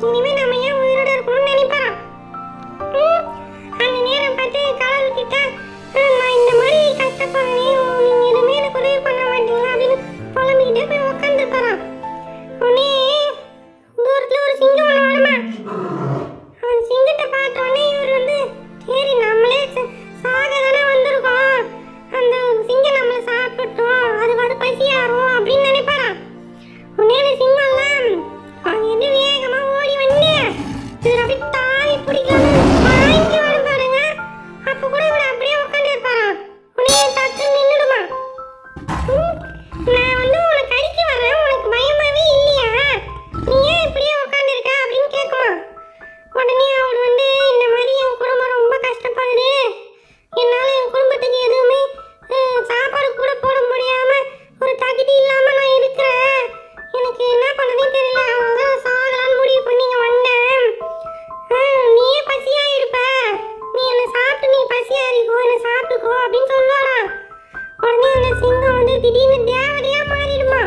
இனிமே நம்ம ஏன் உயிரோட இருக்கணும்னு நினைப்பாராம். அந்த நேரம் பார்த்து கடவுள் கிட்ட நான் இந்த மாதிரி கஷ்டப்படுறேன், நீங்க எதுவுமே எனக்கு உதவி பண்ண மாட்டீங்களா அப்படின்னு புலம்பிக்கிட்டே போய் உட்காந்துருப்பாராம். உடனே தூரத்துல ஒரு சிங்கம் ஒன்று வருமா. அந்த சிங்கத்தை பார்த்த உடனே இவர் வந்து சரி நம்மளே சாக தானே வந்திருக்கோம், அந்த சிங்கம் நம்மளை சாப்பிட்டோம், அது வந்து பசியாரும் அப்படின்னு நினைப்பாராம். உடனே அந்த சிங்கம்லாம் அங்கிருந்து வேகமா ஓடி வந்து இவர் அப்படியே தாவி பிடிக்கணும் வாங்கி வரும் பாருங்க. அப்ப கூட இவர் அப்படியே உட்காந்து இருப்பாராம். உடனே டக்கு நின்றுடுமா. நான் வந்து உனக்கு அடிக்க வரேன், உனக்கு பயமாவே இல்லையா, நீ ஏன் இப்படியே உட்காந்து இருக்க அப்படின்னு கேட்குமா. உடனே அவர் வந்து இந்த மாதிரி என் குடும்பம் ரொம்ப கஷ்டப்படுது, என்னால என் குடும்பத்துக்கு எதுவுமே சாப்பாடு கூட போட முடியாம ஒரு தகுதி இல்லாம நான் இருக்கிறேன், எனக்கு என்ன பண்ணனே தெரியல, அவங்க சாகலான்னு முடிவு பண்ணி இங்க வந்தேன், நீயே பசியா இருப்ப, நீ என்ன சாப்பிட்டு நீ பசியா இருக்கோ, என்ன சாப்பிட்டுக்கோ அப்படின்னு சொல்லுவாராம். உடனே அந்த சிங்கம் வந்து திடீர்னு தேவதையா மாறிடுமா.